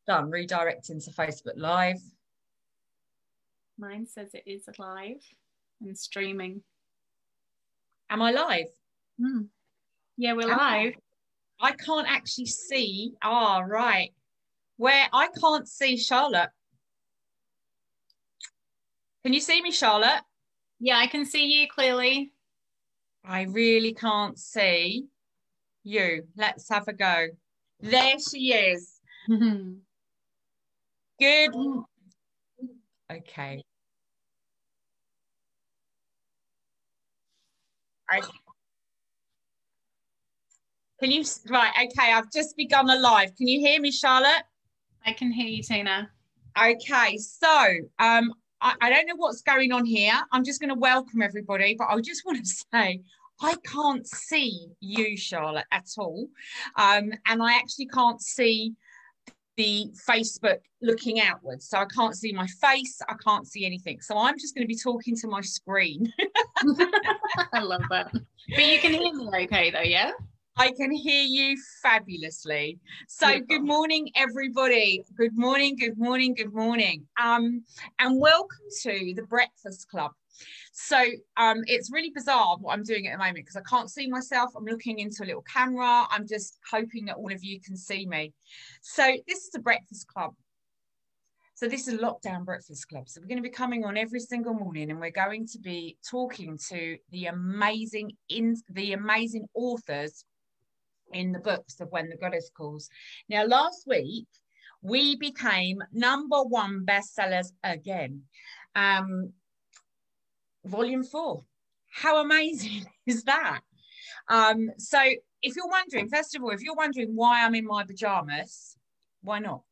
Done. Redirecting to Facebook Live. Mine says it is live and streaming. Am I live? Yeah, we're live. I can't actually see. Ah, right. Where I can't see Charlotte. Can you see me, Charlotte? Yeah, I can see you clearly. I really can't see you. Let's have a go. There she is. Good. Okay. Can you, right, okay, I've just begun a live. Can you hear me, Charlotte? I can hear you, Tina. Okay, so I don't know what's going on here. I'm just going to welcome everybody, but I just want to say I can't see you, Charlotte, at all. And I actually can't see the Facebook looking outwards. So I can't see my face. I can't see anything. So I'm just going to be talking to my screen. I love that. But you can hear me okay, though, yeah? I can hear you fabulously. So beautiful. Good morning, everybody. Good morning, good morning, good morning. And welcome to the Breakfast Club. So it's really bizarre what I'm doing at the moment because I can't see myself. I'm looking into a little camera. I'm just hoping that all of you can see me. So this is the Breakfast Club. So this is a lockdown breakfast club. So we're going to be coming on every single morning and we're going to be talking to the amazing authors in the books of When the Goddess Calls. Now, last week, we became #1 bestsellers again. Volume 4. How amazing is that? So if you're wondering, first of all, if you're wondering why I'm in my pajamas, why not?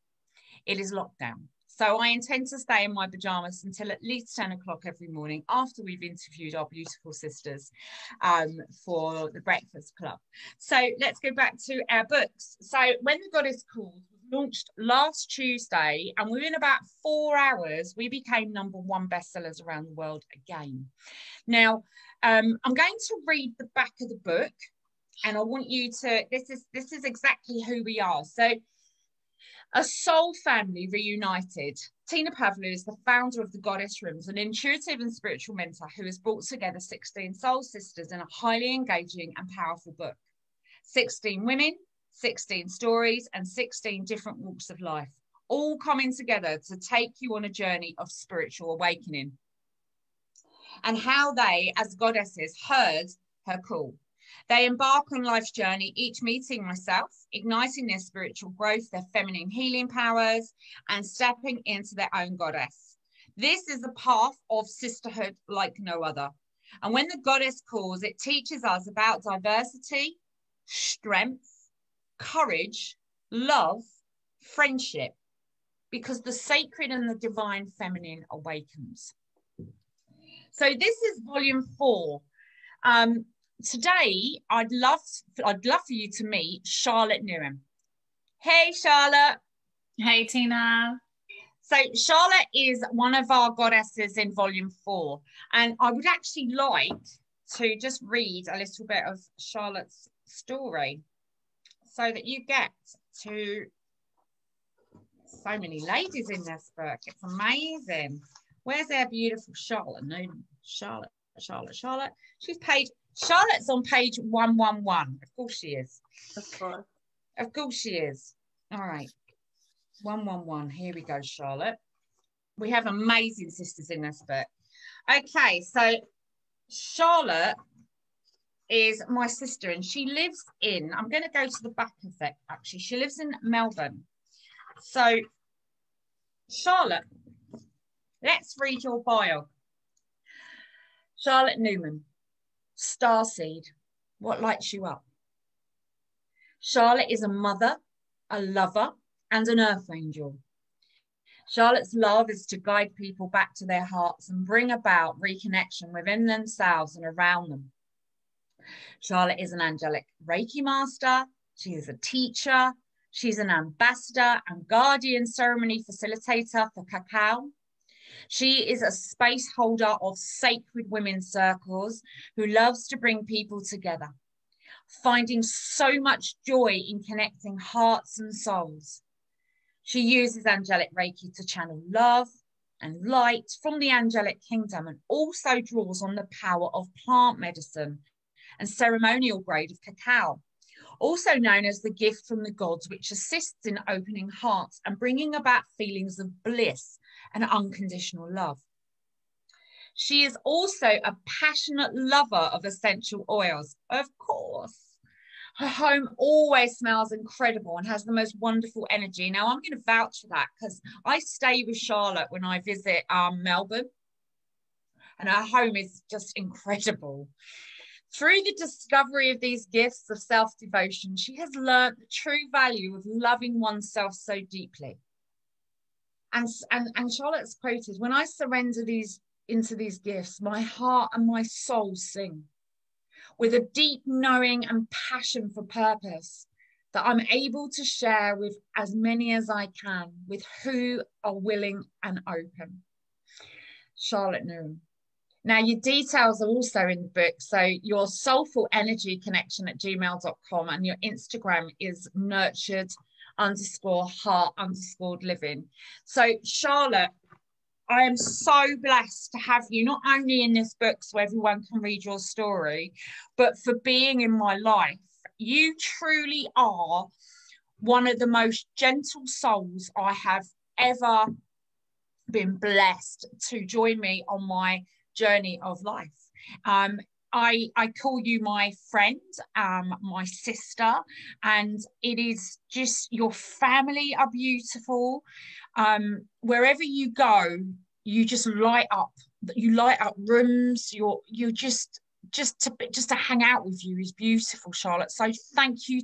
It is lockdown. So I intend to stay in my pajamas until at least 10 o'clock every morning after we've interviewed our beautiful sisters for the Breakfast Club. So let's go back to our books. So When the Goddess Calls was launched last Tuesday, and within about 4 hours, we became #1 bestsellers around the world again. Now, I'm going to read the back of the book, and I want you to, this is exactly who we are. So, a soul family reunited. Tina Pavlou is the founder of the Goddess Rooms, an intuitive and spiritual mentor who has brought together 16 soul sisters in a highly engaging and powerful book. 16 women, 16 stories, and 16 different walks of life, all coming together to take you on a journey of spiritual awakening. And how they, as goddesses, heard her call. They embark on life's journey, each meeting myself, igniting their spiritual growth, their feminine healing powers, and stepping into their own goddess. This is a path of sisterhood like no other. And when the Goddess Calls, it teaches us about diversity, strength, courage, love, friendship, because the sacred and the divine feminine awakens. So this is volume 4. Today, I'd love for you to meet Charlotte Newham. Hey, Charlotte. Hey, Tina. So Charlotte is one of our goddesses in volume 4. And I would actually like to just read a little bit of Charlotte's story so that you get to so many ladies in this book. It's amazing. Where's our beautiful Charlotte? No, Charlotte. Charlotte's on page 111. Of course she is. Of course she is. All right. 111. Here we go, Charlotte. We have amazing sisters in this book. Okay, so Charlotte is my sister and she lives in, I'm going to go to the back of it, actually. She lives in Melbourne. So, Charlotte, let's read your bio. Charlotte Newham. Starseed, what lights you up? Charlotte is a mother, a lover, and an earth angel. Charlotte's love is to guide people back to their hearts and bring about reconnection within themselves and around them. Charlotte is an angelic Reiki master. She is a teacher. She's an ambassador and guardian ceremony facilitator for cacao. She is a space holder of sacred women's circles who loves to bring people together, finding so much joy in connecting hearts and souls. She uses angelic Reiki to channel love and light from the angelic kingdom, and also draws on the power of plant medicine and ceremonial grade of cacao, also known as the gift from the gods, which assists in opening hearts and bringing about feelings of bliss and unconditional love. She is also a passionate lover of essential oils, of course. Her home always smells incredible and has the most wonderful energy. Now, I'm going to vouch for that because I stay with Charlotte when I visit Melbourne, and her home is just incredible. Through the discovery of these gifts of self-devotion, she has learned the true value of loving oneself so deeply. And Charlotte's quoted, "When I surrender into these gifts, my heart and my soul sing with a deep knowing and passion for purpose that I'm able to share with as many as I can, with who are willing and open." Charlotte Newham. Now, your details are also in the book. So your soulful energy connection at gmail.com, and your Instagram is nurtured_heart_living. So Charlotte, I am so blessed to have you, not only in this book so everyone can read your story, but for being in my life. You truly are one of the most gentle souls I have ever been blessed to join me on my journey of life. I call you my friend, my sister, and it is just, your family are beautiful. Wherever you go, you just light up. You light up rooms. You're just to hang out with you is beautiful, Charlotte. So thank you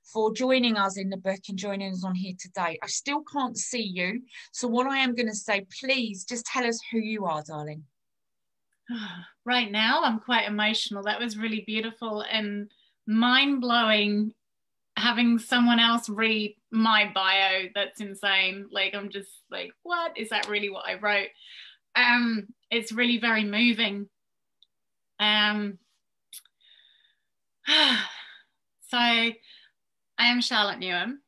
for joining us in the book and joining us on here today. I still can't see you, so what I am going to say, please just tell us who you are, darling. Right now I'm quite emotional. That was really beautiful and mind-blowing, having someone else read my bio. That's insane. Like, I'm just like, what? Is that really what I wrote? It's really very moving. So I am Charlotte Newham.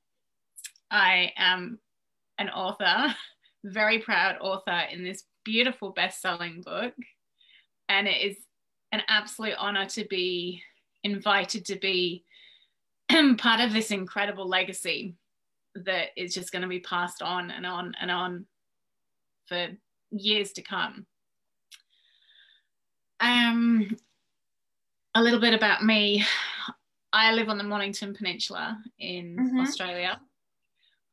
I am an author, very proud author in this beautiful best-selling book. And it is an absolute honor to be invited to be part of this incredible legacy that is just going to be passed on and on and on for years to come. A little bit about me. I live on the Mornington Peninsula in Australia.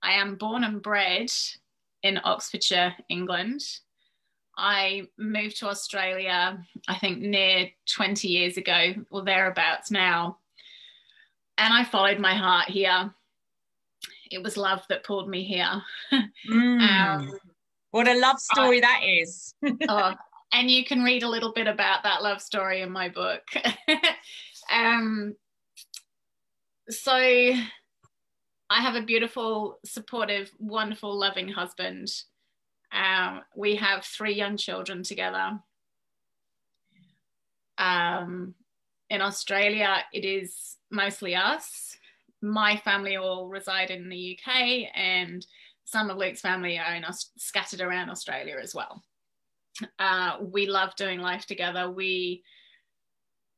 I am born and bred in Oxfordshire, England. I moved to Australia, I think near 20 years ago, or thereabouts now. And I followed my heart here. It was love that pulled me here. What a love story that is. And you can read a little bit about that love story in my book. So I have a beautiful, supportive, wonderful, loving husband. We have 3 young children together. In Australia, it is mostly us. My family all reside in the UK, and some of Luke's family are scattered around Australia as well. We love doing life together. We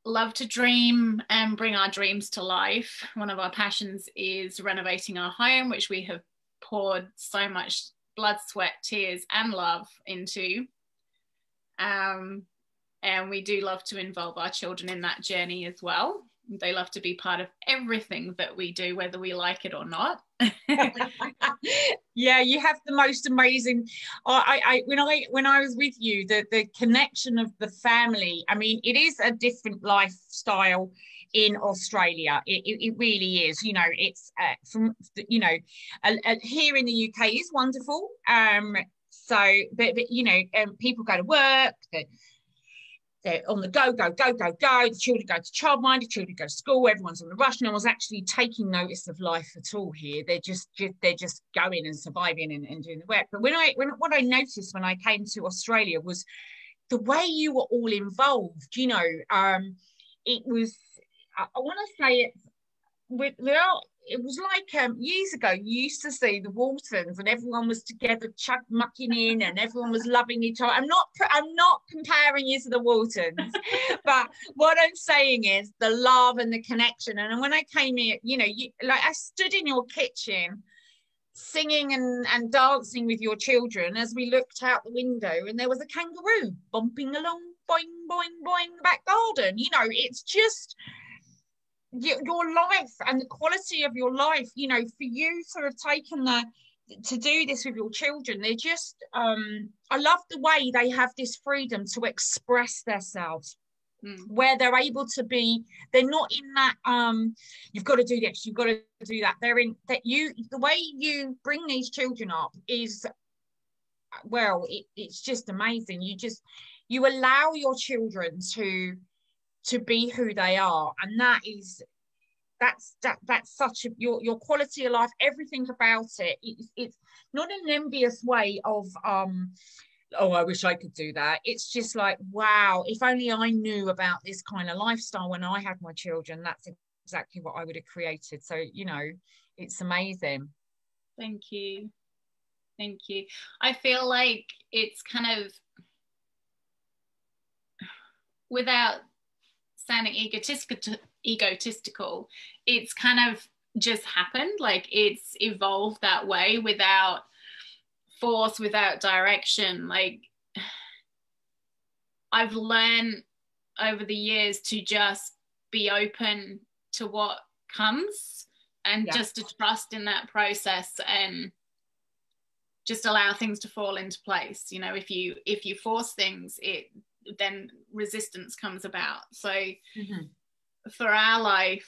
love to dream and bring our dreams to life. One of our passions is renovating our home, which we have poured so much blood, sweat, tears, and love into. And we do love to involve our children in that journey as well. They love to be part of everything that we do, whether we like it or not. Yeah, you have the most amazing. When I was with you, the connection of the family. I mean, it is a different lifestyle in Australia. It really is. You know, it's from here in the UK is wonderful. But you know, people go to work. They're on the go. The children go to childminder, the children go to school. Everyone's on the rush. No one's actually taking notice of life at all here. They're just going and surviving and doing the work. But what I noticed when I came to Australia was the way you were all involved. You know, it was. I want to say it without it was like years ago, you used to see the Waltons and everyone was together mucking in and everyone was loving each other. I'm not comparing you to the Waltons, but what I'm saying is the love and the connection. And when I came here, you know, like I stood in your kitchen singing and dancing with your children as we looked out the window, and there was a kangaroo bumping along, boing, boing, boing, the back garden. You know, it's just your life and the quality of your life, you know, for you to have taken to do this with your children. They're just, I love the way they have this freedom to express themselves. Where they're able to be, they're not in that you've got to do this, you've got to do that. They're in that the way you bring these children up is, well, it's just amazing. You allow your children to be who they are, and that's such a your quality of life, everything about it. It's not an envious way of oh, I wish I could do that. It's just like, wow, if only I knew about this kind of lifestyle when I had my children, that's exactly what I would have created. So, you know, it's amazing. Thank you. Thank you. I feel like it's kind of, without sounding egotistical, it's kind of just happened. Like, it's evolved that way without force, without direction. Like, I've learned over the years to just be open to what comes, and just to trust in that process and just allow things to fall into place. You know, if you force things, then resistance comes about. So for our life,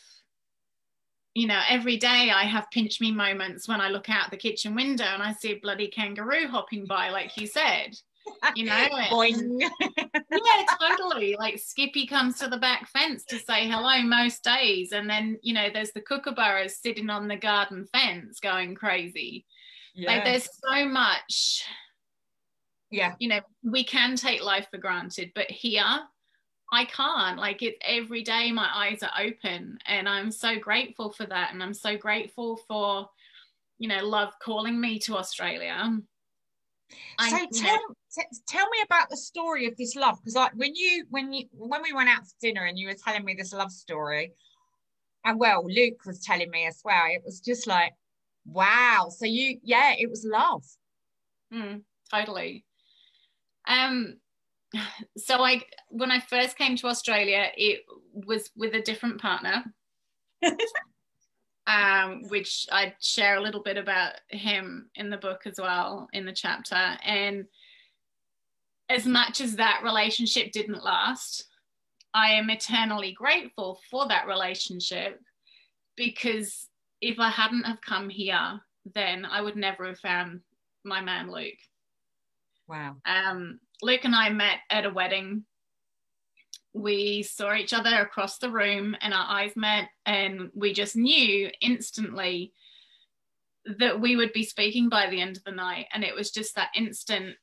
you know, every day I have pinch me moments when I look out the kitchen window and I see a bloody kangaroo hopping by, like you said, you know. Boing. Yeah, totally. Like, Skippy comes to the back fence to say hello most days, and then, you know, there's the kookaburras sitting on the garden fence going crazy. Like, there's so much, you know, we can take life for granted, but here I can't. Like, it's every day my eyes are open, and I'm so grateful for that. And I'm so grateful for, you know, love calling me to Australia. So tell me about the story of this love, because like when we went out to dinner and you were telling me this love story, and well, Luke was telling me as well, it was just like, wow. So it was love. Totally. So when I first came to Australia, it was with a different partner, which I share a little bit about him in the book as well, in the chapter. And as much as that relationship didn't last, I am eternally grateful for that relationship, because if I hadn't have come here, then I would never have found my man, Luke. Wow. Luke and I met at a wedding. We saw each other across the room and our eyes met, and we just knew instantly that we would be speaking by the end of the night. And it was just that instant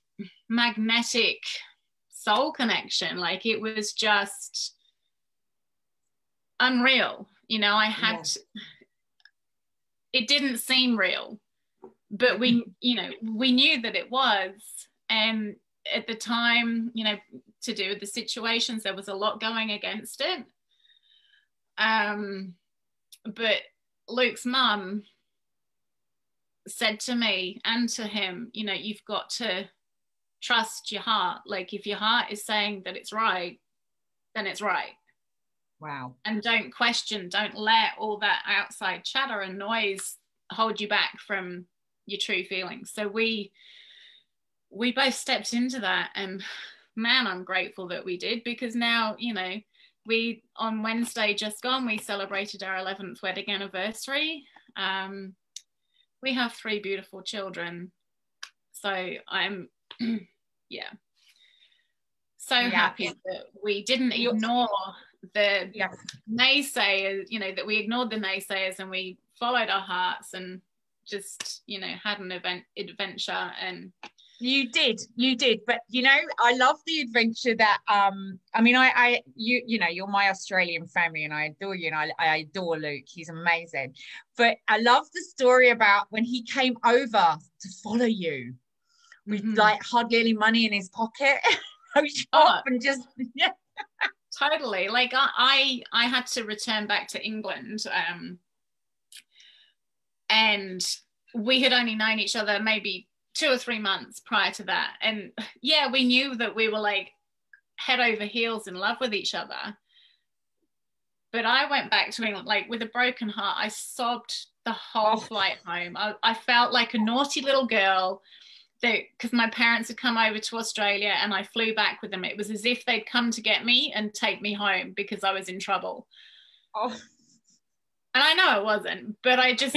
magnetic soul connection. Like, it was just unreal. You know, it didn't seem real, but we knew that it was. And at the time, you know, to do with the situations, there was a lot going against it. But Luke's mum said to me and to him, you know, you've got to trust your heart. Like, if your heart is saying that it's right, then it's right. Wow. And don't question, don't let all that outside chatter and noise hold you back from your true feelings. So we both stepped into that, and man, I'm grateful that we did, because now, you know, we, on Wednesday just gone, we celebrated our 11th wedding anniversary. We have 3 beautiful children. So I'm, happy that we didn't ignore the naysayers, you know, that we ignored the naysayers and we followed our hearts and just, you know, had an adventure. And You did. But you know, I love the adventure that I mean, you know, you're my Australian family and I adore you and I adore Luke. He's amazing. But I love the story about when he came over to follow you with like hardly any money in his pocket. Shop and just yeah. Totally. Like I had to return back to England. And we had only known each other maybe 2 or 3 months prior to that. And yeah, we knew that we were like head over heels in love with each other. But I went back to England like with a broken heart. I sobbed the whole flight home. I felt like a naughty little girl because my parents had come over to Australia and I flew back with them. It was as if they'd come to get me and take me home because I was in trouble. Oh. And I know it wasn't, but I just,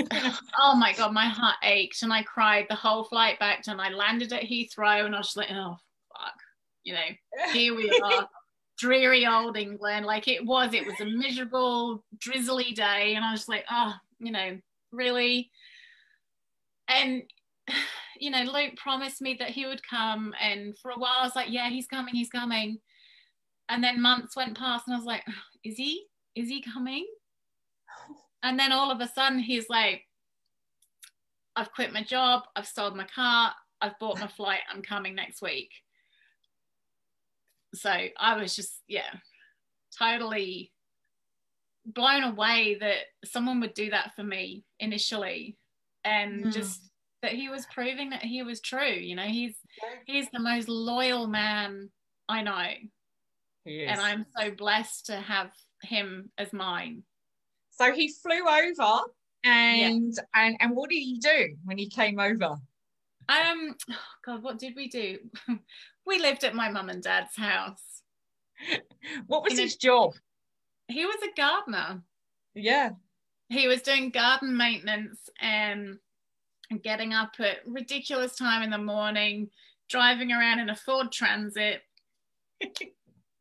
oh my God, my heart ached and I cried the whole flight back and I landed at Heathrow and I was just like, oh, fuck, you know, here we are, dreary old England. Like it was a miserable, drizzly day. And I was like, oh, you know, really? And, you know, Luke promised me that he would come. And for a while I was like, yeah, he's coming. And then months went past and I was like, is he coming? And then all of a sudden he's like, I've quit my job, I've sold my car, I've bought my flight, I'm coming next week. So I was just, yeah, totally blown away that someone would do that for me initially. And just that he was proving that he was true. You know, he's the most loyal man I know. He is. And I'm so blessed to have him as mine. So he flew over and what did he do when he came over? Oh God, what did we do? We lived at my mum and dad's house. What was his job? He was a gardener. Yeah. He was doing garden maintenance and getting up at ridiculous time in the morning, driving around in a Ford Transit,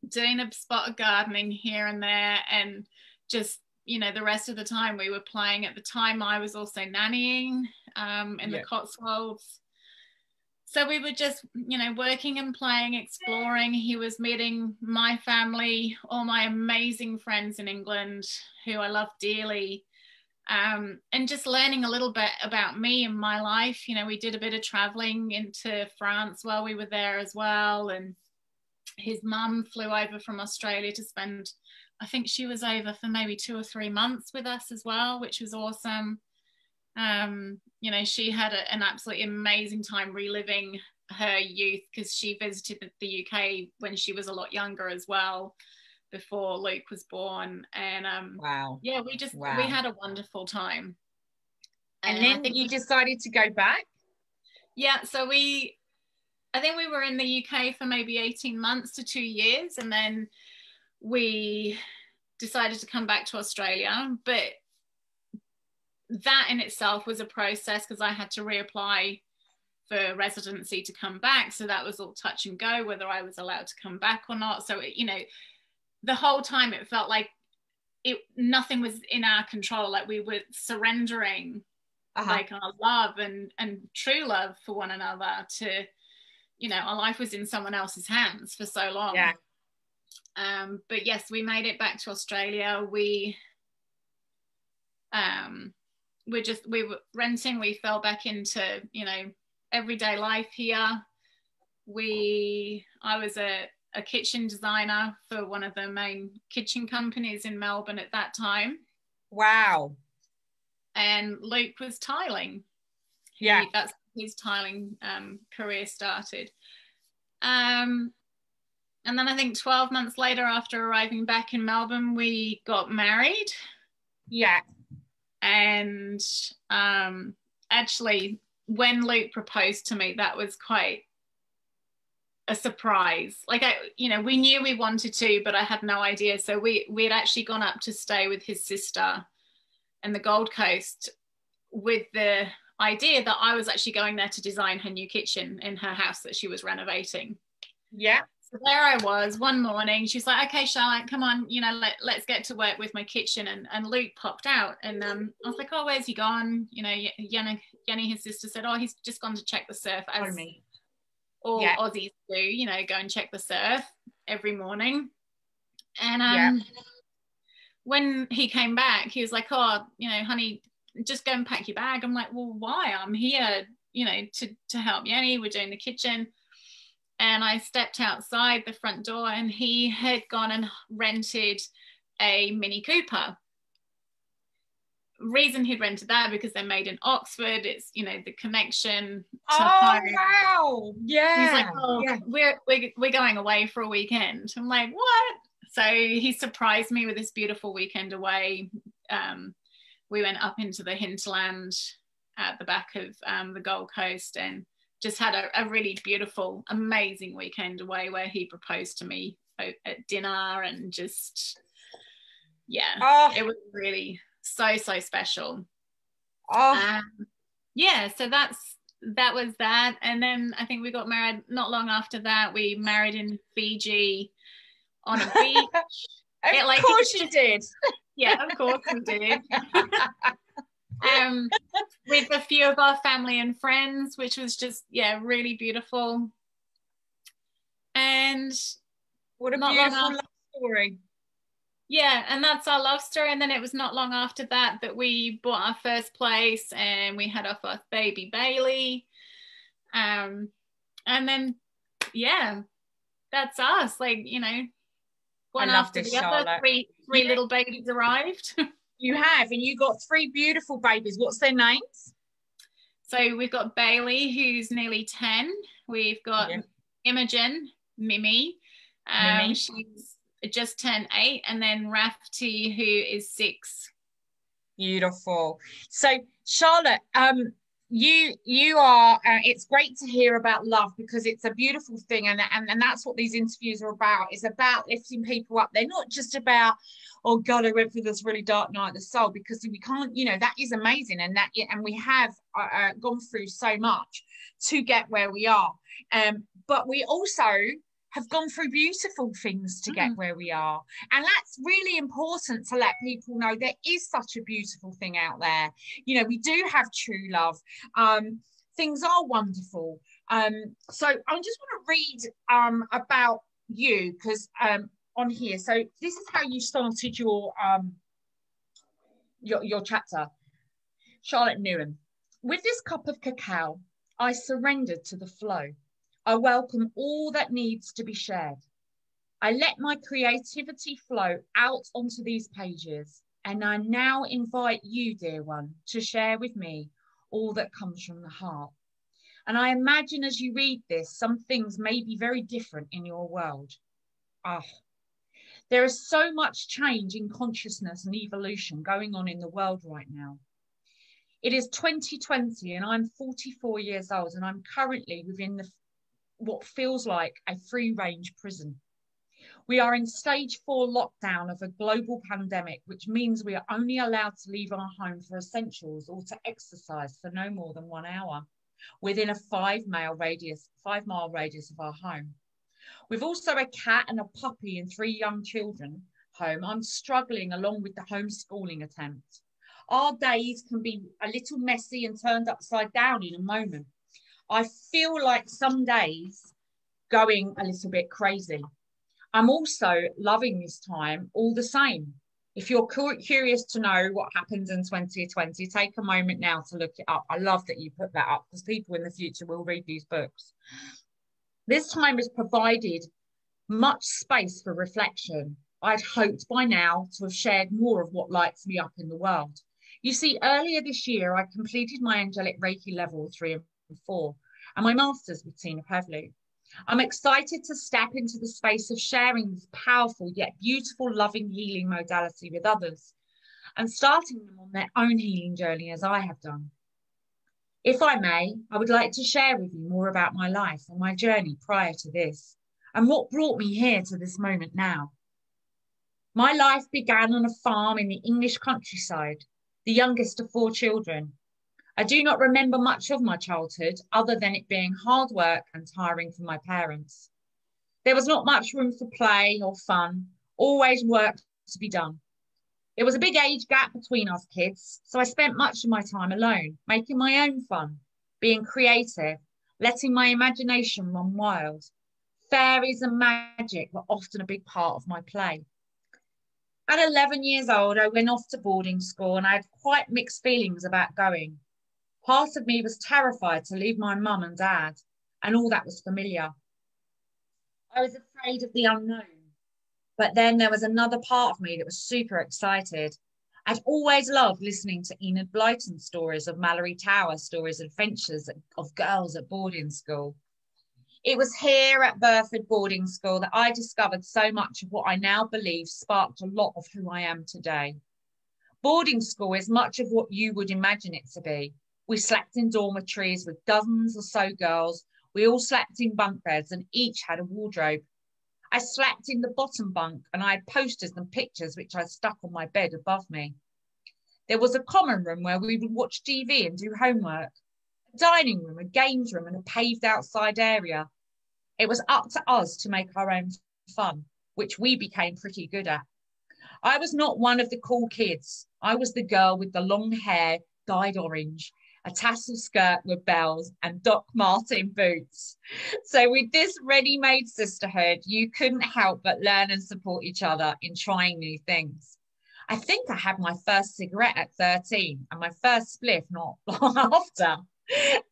doing a spot of gardening here and there, and just, you know, the rest of the time we were playing. At the time I was also nannying in the Cotswolds. So we were just, you know, working and playing, exploring. He was meeting my family, all my amazing friends in England who I love dearly, and just learning a little bit about me and my life. You know, we did a bit of traveling into France while we were there as well. And his mum flew over from Australia to spend, I think she was over for maybe 2 or 3 months with us as well, which was awesome. You know, she had an absolutely amazing time reliving her youth because she visited the UK when she was a lot younger as well, before Luke was born. And yeah, we had a wonderful time. And then you decided to go back? Yeah, so I think we were in the UK for maybe 18 months to 2 years, and then we decided to come back to Australia. But that in itself was a process because I had to reapply for residency to come back. So that was all touch and go, whether I was allowed to come back or not. So, you know, the whole time it felt like nothing was in our control. Like we were surrendering like our love and true love for one another to, you know, our life was in someone else's hands for so long. Yeah. But yes, we made it back to Australia. We were renting. We fell back into, you know, everyday life here. I was a kitchen designer for one of the main kitchen companies in Melbourne at that time. Wow. And Luke was tiling. Yeah. That's his tiling career started. And then I think 12 months later, after arriving back in Melbourne, we got married. Yeah. And actually, when Luke proposed to me, that was quite a surprise. Like, we knew we wanted to, but I had no idea. So we had actually gone up to stay with his sister in the Gold Coast with the idea that I was actually going there to design her new kitchen in her house that she was renovating. Yeah. So there I was one morning. She's like, okay, Charlotte, come on, you know, let's get to work with my kitchen. And Luke popped out and I was like, oh, where's he gone? You know, Jenny, his sister, said, oh, he's just gone to check the surf. all Yeah. Aussies do, you know, go and check the surf every morning. And Yeah. when he came back, he was like, oh, you know, honey, just go and pack your bag. I'm like, well, why? I'm here, you know, to help Yanni. We're doing the kitchen. And I stepped outside the front door, and he had gone and rented a Mini Cooper. Reason he'd rented that because they're made in Oxford. It's, you know, the connection to home. Wow. Yeah. He's like, oh, yeah. we're going away for a weekend. I'm like, what? So he surprised me with this beautiful weekend away. We went up into the hinterland at the back of the Gold Coast, and just had a really beautiful, amazing weekend away where he proposed to me at dinner, and just, yeah, it was really so special. Yeah, so that was that. And then I think we got married not long after that. We married in Fiji on a beach. Of course you did. Yeah, of course we did. With a few of our family and friends, which was just, yeah, really beautiful. And what a beautiful love story. Yeah, and that's our love story. And then it was not long after that we bought our first place, and we had our first baby, Bailey. And then, yeah, that's us. Like, you know, one after the other, three little babies arrived. You have, and you got 3 beautiful babies. What's their names? So we've got Bailey, who's nearly 10. We've got Imogen, Mimi. She's just turned 8, and then Rafty, who is 6. Beautiful. So Charlotte, you are it's great to hear about love, because it's a beautiful thing, and that's what these interviews are about. It's about lifting people up. They're not just about, oh God, I went through this really dark night of the soul, because we can't, you know, that is amazing, and we have gone through so much to get where we are, but we also have gone through beautiful things to get where we are. And that's really important to let people know there is such a beautiful thing out there. You know, we do have true love. Things are wonderful. So I just want to read about you, because on here, so this is how you started your chapter. Charlotte Newham. With this cup of cacao, I surrendered to the flow. I welcome all that needs to be shared. I let my creativity flow out onto these pages, and I now invite you, dear one, to share with me all that comes from the heart. And I imagine as you read this, some things may be very different in your world. There is so much change in consciousness and evolution going on in the world right now. It is 2020, and I'm 44 years old, and I'm currently within what feels like a free-range prison. We are in stage 4 lockdown of a global pandemic, which means we are only allowed to leave our home for essentials or to exercise for no more than 1 hour within a 5-mile radius of our home. With also a cat and a puppy and 3 young children home, I'm struggling along with the homeschooling attempt. Our days can be a little messy and turned upside down in a moment. I feel like some days going a little bit crazy. I'm also loving this time all the same. If you're curious to know what happens in 2020, take a moment now to look it up. I love that you put that up, because people in the future will read these books. This time has provided much space for reflection. I'd hoped by now to have shared more of what lights me up in the world. You see, earlier this year, I completed my angelic Reiki level 3 and 4, and my master's with Pavlou. I'm excited to step into the space of sharing this powerful yet beautiful, loving, healing modality with others, and starting them on their own healing journey as I have done. If I may, I would like to share with you more about my life and my journey prior to this, and what brought me here to this moment now. My life began on a farm in the English countryside, the youngest of 4 children. I do not remember much of my childhood other than it being hard work and tiring for my parents. There was not much room for play or fun, always work to be done. There was a big age gap between us kids, so I spent much of my time alone, making my own fun, being creative, letting my imagination run wild. Fairies and magic were often a big part of my play. At 11 years old, I went off to boarding school and I had quite mixed feelings about going. Part of me was terrified to leave my mum and dad and all that was familiar. I was afraid of the unknown, but then there was another part of me that was super excited. I'd always loved listening to Enid Blyton stories of Mallory Tower, stories, adventures of girls at boarding school. It was here at Burford Boarding School that I discovered so much of what I now believe sparked a lot of who I am today. Boarding school is much of what you would imagine it to be. We slept in dormitories with dozens or so girls. We all slept in bunk beds and each had a wardrobe. I slept in the bottom bunk and I had posters and pictures which I stuck on my bed above me. There was a common room where we would watch TV and do homework, a dining room, a games room and a paved outside area. It was up to us to make our own fun, which we became pretty good at. I was not one of the cool kids. I was the girl with the long hair dyed orange, a tassel skirt with bells and Doc Marten boots. So with this ready-made sisterhood, you couldn't help but learn and support each other in trying new things. I think I had my first cigarette at 13 and my first spliff not long after.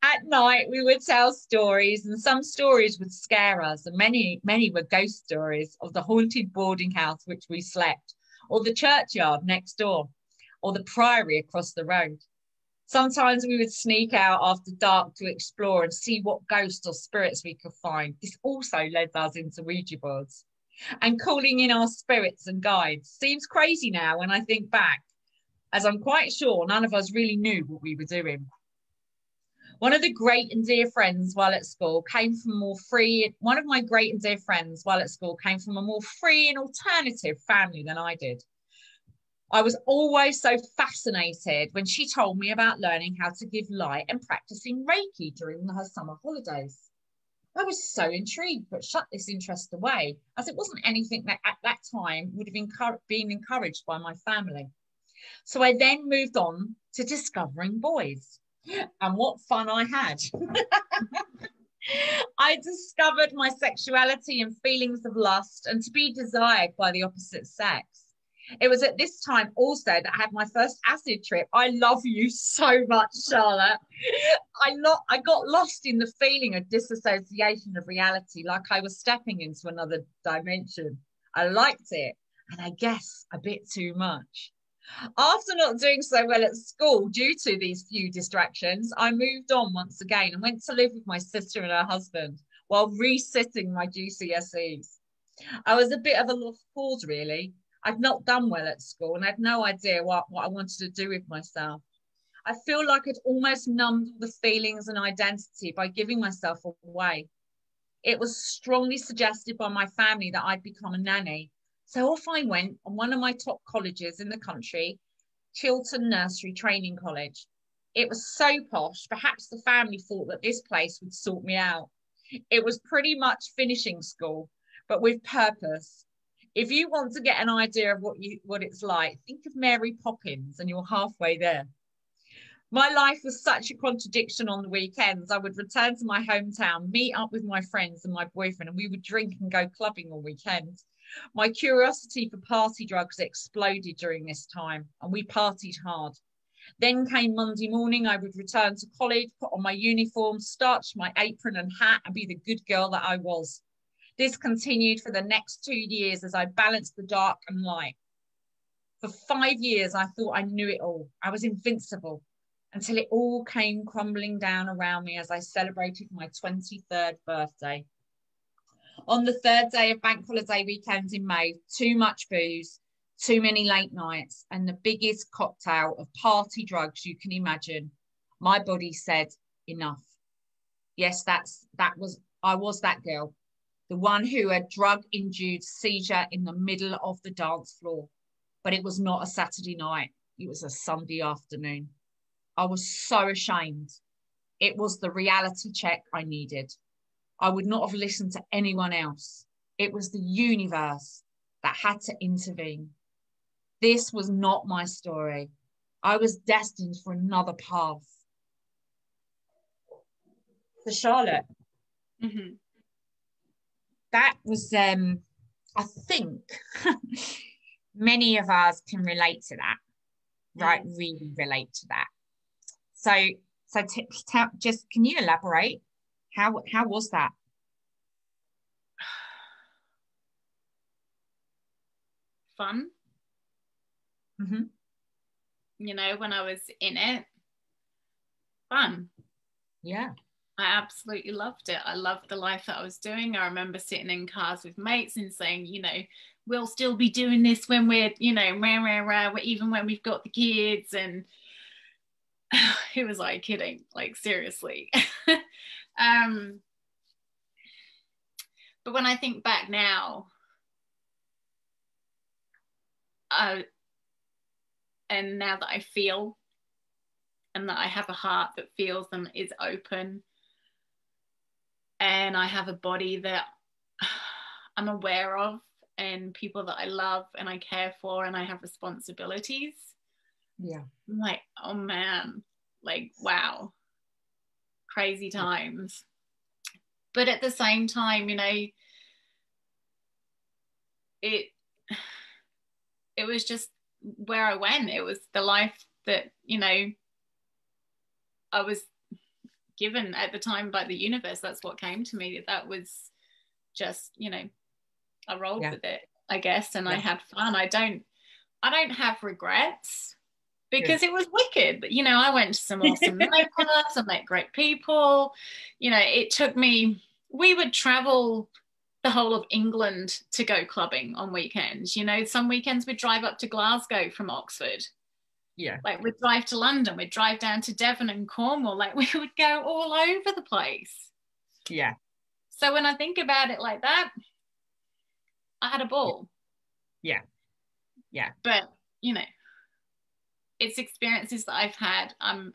At night, we would tell stories and some stories would scare us and many were ghost stories of the haunted boarding house which we slept, or the churchyard next door, or the priory across the road. Sometimes we would sneak out after dark to explore and see what ghosts or spirits we could find. This also led us into Ouija boards. And calling in our spirits and guides seems crazy now when I think back, as I'm quite sure none of us really knew what we were doing. One of my great and dear friends while at school came from a more free and alternative family than I did. I was always so fascinated when she told me about learning how to give light and practicing Reiki during her summer holidays. I was so intrigued, but shut this interest away, as it wasn't anything that at that time would have been encouraged by my family. So I then moved on to discovering boys. And what fun I had. I discovered my sexuality and feelings of lust and to be desired by the opposite sex. It was at this time also that I had my first acid trip. I love you so much, Charlotte. I got lost in the feeling of disassociation of reality, like I was stepping into another dimension. I liked it, and I guess a bit too much. After not doing so well at school due to these few distractions, I moved on once again and went to live with my sister and her husband while resitting my GCSEs. I was a bit of a lost cause, really. I'd not done well at school and had no idea what I wanted to do with myself. I feel like I'd almost numbed all the feelings and identity by giving myself away. It was strongly suggested by my family that I'd become a nanny. So off I went on one of my top colleges in the country, Chiltern Nursery Training College. It was so posh, perhaps the family thought that this place would sort me out. It was pretty much finishing school, but with purpose. If you want to get an idea of what it's like, think of Mary Poppins and you're halfway there. My life was such a contradiction on the weekends. I would return to my hometown, meet up with my friends and my boyfriend, and we would drink and go clubbing all weekend. My curiosity for party drugs exploded during this time, and we partied hard. Then came Monday morning, I would return to college, put on my uniform, starch my apron and hat, and be the good girl that I was. This continued for the next 2 years as I balanced the dark and light. For 5 years, I thought I knew it all. I was invincible until it all came crumbling down around me as I celebrated my 23rd birthday. On the third day of bank holiday weekend in May, too much booze, too many late nights, and the biggest cocktail of party drugs you can imagine. My body said, enough. Yes, I was that girl. The one who had drug-induced seizure in the middle of the dance floor. But it was not a Saturday night. It was a Sunday afternoon. I was so ashamed. It was the reality check I needed. I would not have listened to anyone else. It was the universe that had to intervene. This was not my story. I was destined for another path. So Charlotte, Mm-hmm. that was I think many of us can relate to that, right? Really relate to that. So just can you elaborate? How was that? Fun. Mm-hmm. You know, when I was in it, fun. Yeah. I absolutely loved it. I loved the life that I was doing. I remember sitting in cars with mates and saying, you know, we'll still be doing this when we're, you know, even when we've got the kids. And it was like kidding, like seriously. But when I think back now, and now that I feel and that I have a heart that feels and is open, and I have a body that I'm aware of, and people that I love and I care for, and I have responsibilities. Yeah. I'm like, oh man, like, wow, crazy times. But at the same time, you know, it was just where I went. It was the life that, you know, I was given at the time by the universe. That's what came to me. That was just, you know, I rolled with it, I guess, and I had fun. I don't have regrets because it was wicked. You know, I went to some awesome nightclubs, I met great people. You know, it took me, we would travel the whole of England to go clubbing on weekends. You know, some weekends we'd drive up to Glasgow from Oxford. Yeah. Like we'd drive to London, we'd drive down to Devon and Cornwall. Like we would go all over the place. Yeah. So when I think about it like that, I had a ball. Yeah. Yeah. But, you know, it's experiences that I've had. I'm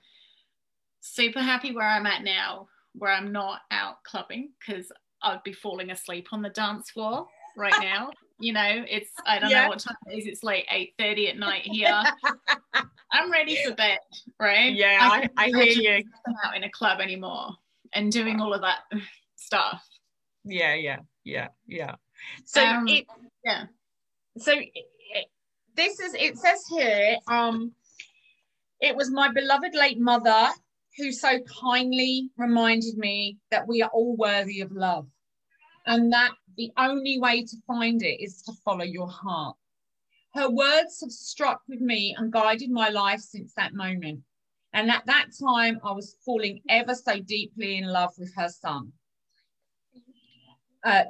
super happy where I'm at now, where I'm not out clubbing, because I'd be falling asleep on the dance floor right now. You know, it's, I don't know what time it is. It's like 8:30 at night here. I'm ready for bed, right? Yeah, I hear you. I'm out in a club anymore and doing all of that stuff. Yeah. So this is, it says here, it was my beloved late mother who so kindly reminded me that we are all worthy of love, and that the only way to find it is to follow your heart. Her words have struck with me and guided my life since that moment. And at that time, I was falling ever so deeply in love with her son,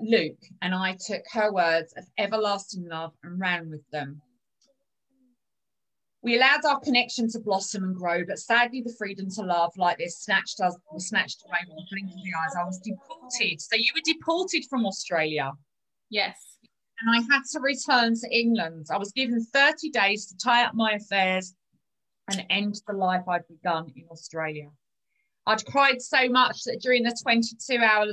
Luke, and I took her words of everlasting love and ran with them. We allowed our connection to blossom and grow, but sadly the freedom to love like this was snatched away with a blink of the eyes. I was deported. So you were deported from Australia? Yes. And I had to return to England. I was given 30 days to tie up my affairs and end the life I'd begun in Australia. I'd cried so much that during the 22-hour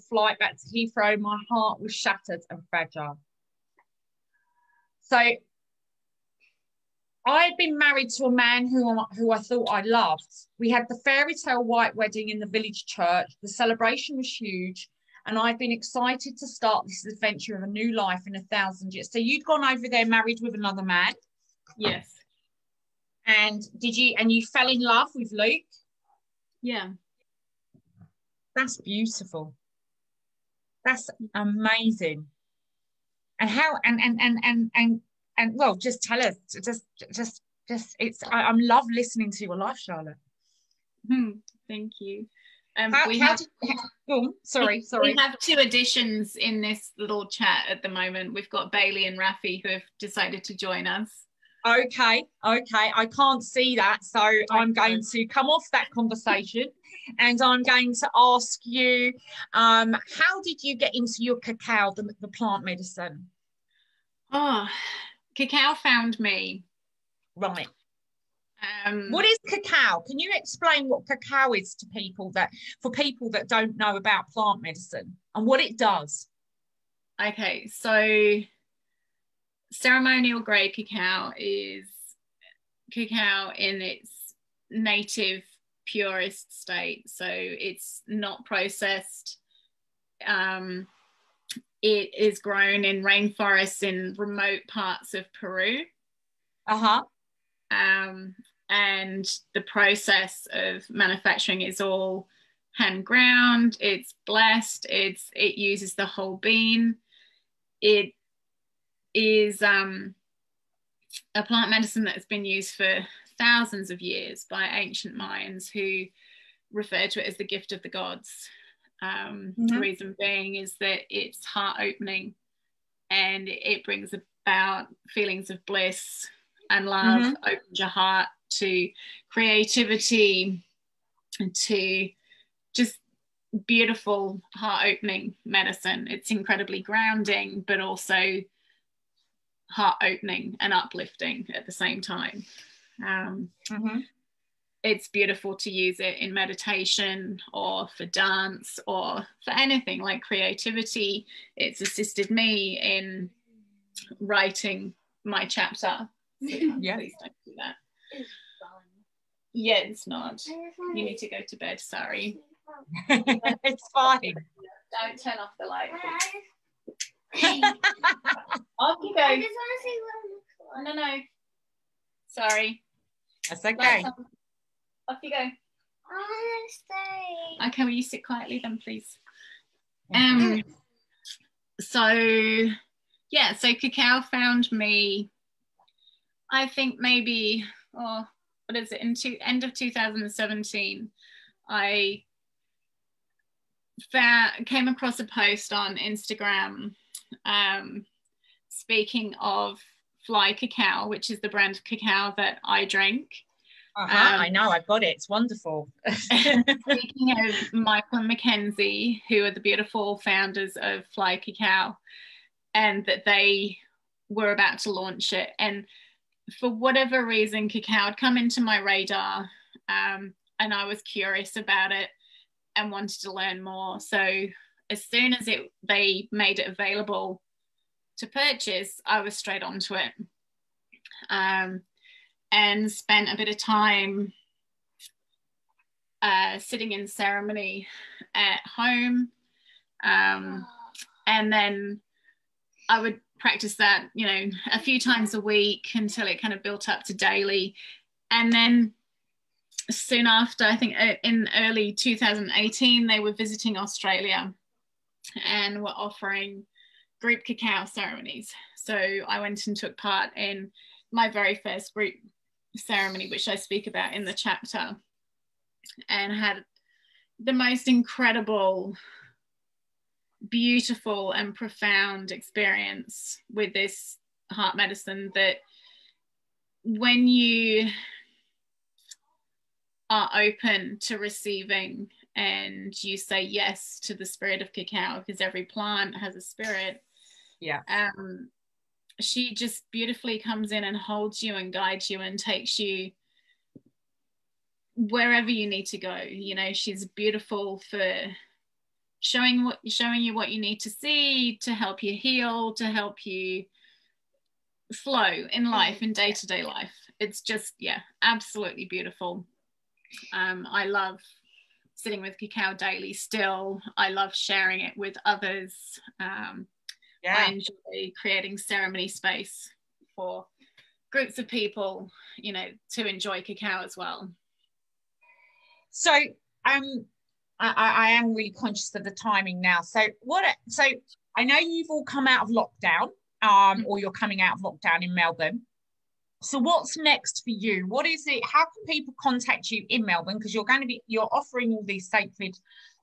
flight back to Heathrow, my heart was shattered and fragile. So I had been married to a man who I thought I loved. We had the fairy tale white wedding in the village church. The celebration was huge, and I'd been excited to start this adventure of a new life in 1,000 years. So you'd gone over there married with another man? Yes. And you fell in love with Luke? Yeah. That's beautiful. That's amazing. And how and well, just tell us, just it's I love listening to your life, Charlotte. Thank you. We have 2 additions in this little chat at the moment. We've got Bailey and Rafi who have decided to join us. Okay. I can't see that, so I'm going to come off that conversation, and I'm going to ask you, how did you get into your cacao, the plant medicine? Oh, cacao found me. Right. What is cacao? Can you explain what cacao is to people that don't know about plant medicine and what it does? Okay, so ceremonial grade cacao is cacao in its native purest state. So it's not processed. It is grown in rainforests in remote parts of Peru. And the process of manufacturing is all hand ground. It's blessed. It uses the whole bean. It is a plant medicine that has been used for thousands of years by ancient Mayans, who refer to it as the gift of the gods. The reason being is that it's heart opening, and it brings about feelings of bliss and love, opens your heart to creativity, to just beautiful heart-opening medicine. It's incredibly grounding, but also heart-opening and uplifting at the same time. It's beautiful to use it in meditation or for dance or for anything like creativity. It's assisted me in writing my chapter. Yeah. Please don't do that. Yeah, it's not. You need to go to bed, sorry. It's fine. Don't turn off the light. Off you go. I just want to see what it looks like. No. Sorry. That's okay. Off you go. I want to stay. Okay, will you sit quietly then, please? So cacao found me, I think maybe, end of 2017, I came across a post on Instagram speaking of Fly Cacao, which is the brand of cacao that I drink. I know, I've got it. It's wonderful. Speaking of Michael and Mackenzie, who are the beautiful founders of Fly Cacao, and that they were about to launch it. And for whatever reason, cacao had come into my radar, and I was curious about it and wanted to learn more. So as soon as they made it available to purchase, I was straight onto it, and spent a bit of time sitting in ceremony at home, and then I would practice that, a few times a week until it kind of built up to daily. And then soon after, I think in early 2018, they were visiting Australia and were offering group cacao ceremonies. So I went and took part in my very first group ceremony, which I speak about in the chapter, and had the most incredible, beautiful and profound experience with this heart medicine, that when you are open to receiving and you say yes to the spirit of cacao, because every plant has a spirit, she just beautifully comes in and holds you and guides you and takes you wherever you need to go. She's beautiful for showing you what you need to see, to help you heal, to help you flow in life, in day-to-day life. It's just, absolutely beautiful. I love sitting with cacao daily still. I love sharing it with others. I enjoy creating ceremony space for groups of people, to enjoy cacao as well. So I am really conscious of the timing now. So I know you've all come out of lockdown, or you're coming out of lockdown in Melbourne. So what's next for you? What is it? How can people contact you in Melbourne? Because you're offering all these sacred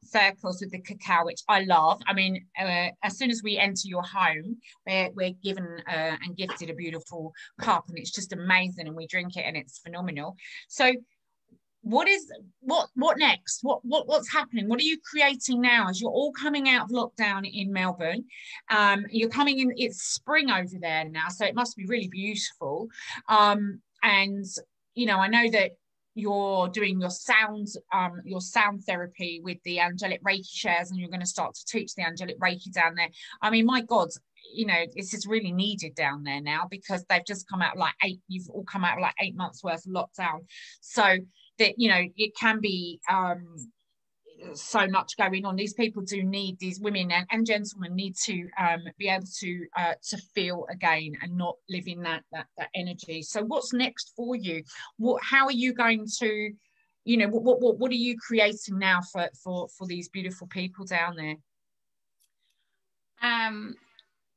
circles with the cacao, which I love. I mean, as soon as we enter your home, we're given and gifted a beautiful cup, and it's just amazing, and we drink it and it's phenomenal. So what next? What's happening? What are you creating now as you're all coming out of lockdown in Melbourne? You're coming in, it's spring over there now, so it must be really beautiful. And I know that you're doing your sound therapy with the angelic Reiki shares, and you're going to start to teach the angelic Reiki down there. I mean, my God, this is really needed down there now, because they've just come out you've all come out 8 months worth of lockdown. So that, you know, it can be so much going on. These people do need, these women and gentlemen need to be able to feel again and not live in that energy. So what's next for you? How are you going to, you know, what are you creating now for these beautiful people down there?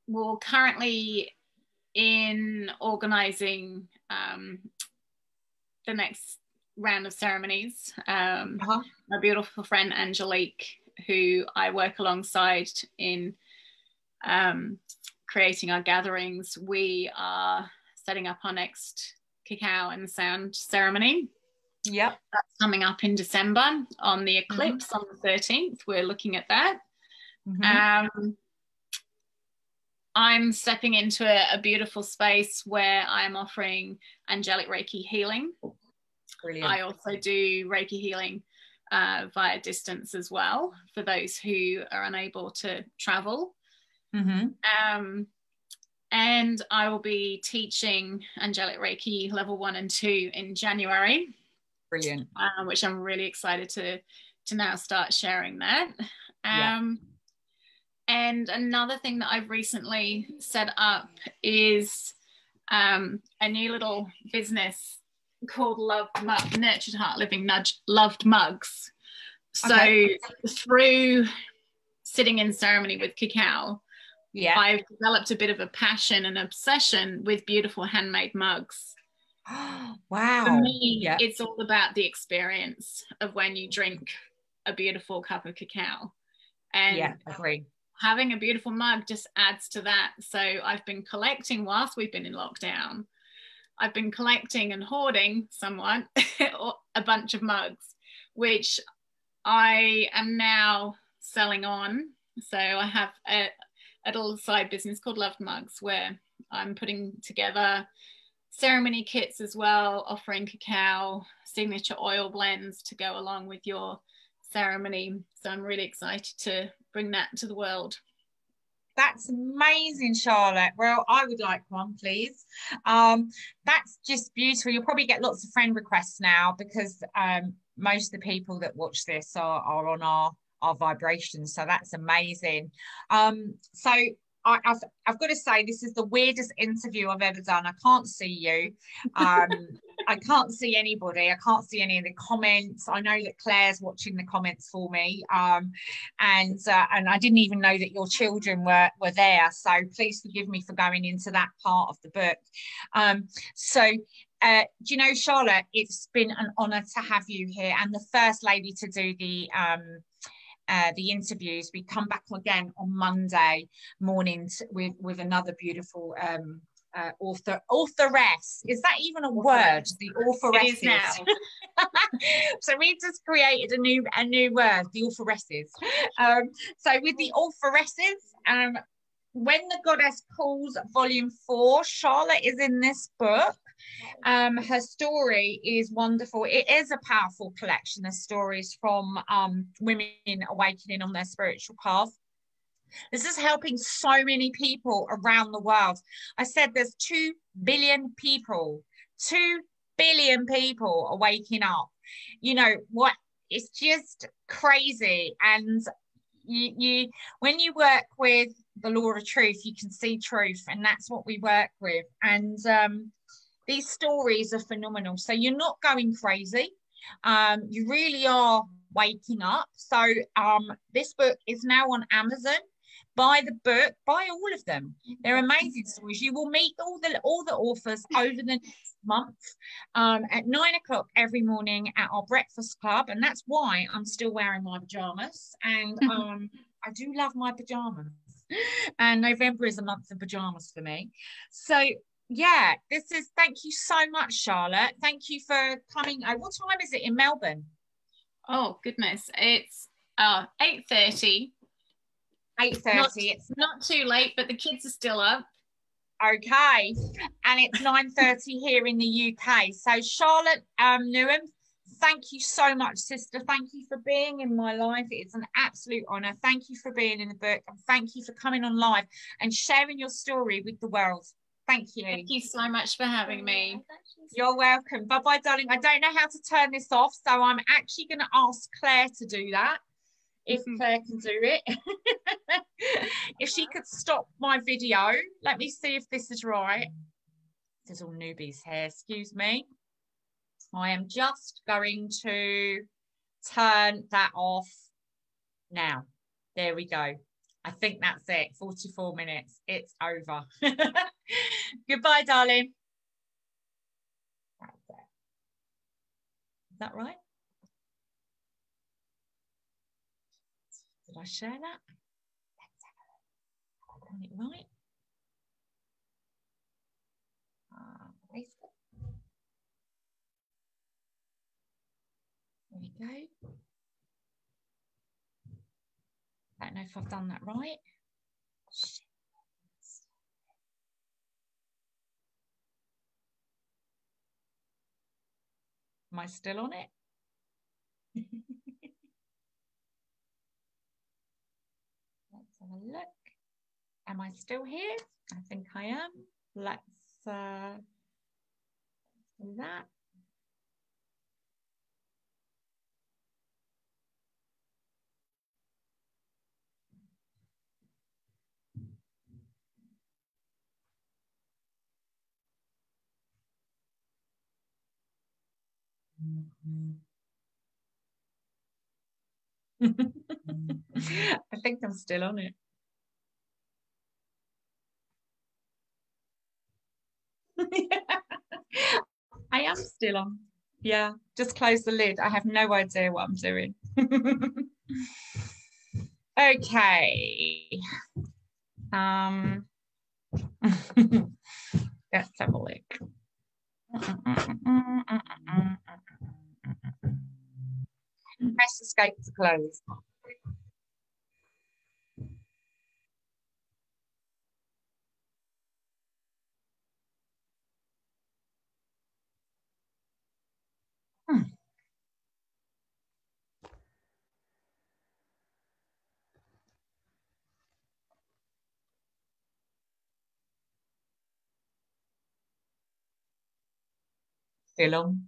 Well, currently in organising the next round of ceremonies. My beautiful friend Angelique, who I work alongside in creating our gatherings, we are setting up our next cacao and sound ceremony. Yep. That's coming up in December on the eclipse on the 13th. We're looking at that. I'm stepping into a beautiful space where I'm offering angelic Reiki healing. Brilliant. I also do Reiki healing via distance as well for those who are unable to travel. And I will be teaching angelic Reiki level 1 and 2 in January. Brilliant. Which I'm really excited to now start sharing that. And another thing that I've recently set up is a new little business called Nurtured Heart Living Loved Mugs. So through sitting in ceremony with cacao, I've developed a bit of a passion and obsession with beautiful handmade mugs. Wow. For me, it's all about the experience of when you drink a beautiful cup of cacao. And agree. Having a beautiful mug just adds to that. So I've been collecting whilst we've been in lockdown. I've been collecting and hoarding somewhat a bunch of mugs, which I am now selling on. So I have a little side business called Loved Mugs, where I'm putting together ceremony kits as well, offering cacao signature oil blends to go along with your ceremony. So I'm really excited to bring that to the world. That's amazing, Charlotte. Well, I would like one, please. That's just beautiful. You'll probably get lots of friend requests now, because most of the people that watch this are on our vibrations. So that's amazing. So I've got to say, this is the weirdest interview I've ever done. I can't see you. I can't see anybody. I can't see any of the comments. I know that Claire's watching the comments for me. And I didn't even know that your children were there. So please forgive me for going into that part of the book. Do you know, Charlotte, it's been an honour to have you here, and the first lady to do the interviews. We come back again on Monday morning with another beautiful authoress. Is that even a word? The authoress. It is now. So we've just created a new word, the authoress. So with the authoress, When the Goddess Calls, Volume 4, Charlotte is in this book. Her story is wonderful. It is a powerful collection of stories from women awakening on their spiritual path. This is helping so many people around the world. I said there's 2 billion people. 2 billion people are waking up. You know what? It's just crazy. And you when you work with the law of truth, you can see truth, and that's what we work with. And these stories are phenomenal. So you're not going crazy. You really are waking up. So this book is now on Amazon. Buy the book, buy all of them. They're amazing stories. You will meet all the authors over the next month at 9 o'clock every morning at our breakfast club. And that's why I'm still wearing my pajamas. And I do love my pajamas. And November is a month of pajamas for me. So yeah, thank you so much, Charlotte. Thank you for coming. What time is it in Melbourne? Oh goodness, it's 8:30. 8:30. It's not too late, but the kids are still up. Okay, and it's 9:30 here in the UK. So Charlotte Newham, thank you so much, sister. Thank you for being in my life. It's an absolute honour. Thank you for being in the book, and thank you for coming on live and sharing your story with the world. Thank you. Thank you so much for having me. You're welcome. Bye-bye, darling. I don't know how to turn this off, so I'm actually going to ask Claire to do that, if Claire can do it. If she could stop my video. Let me see if this is right. There's all newbies here. Excuse me. I am just going to turn that off now. There we go. I think that's it. 44 minutes. It's over. Goodbye, darling. That's it. Is that right? Did I share that? Let's have a look. Have I done it right? Paste it. There we go. I don't know if I've done that right. Shit. Am I still on it? Let's have a look. Am I still here? I think I am. Let's do that. I think I'm still on it. I am still on. Yeah, just close the lid. I have no idea what I'm doing. Okay. Let's have a look. Press escape to close. Still on.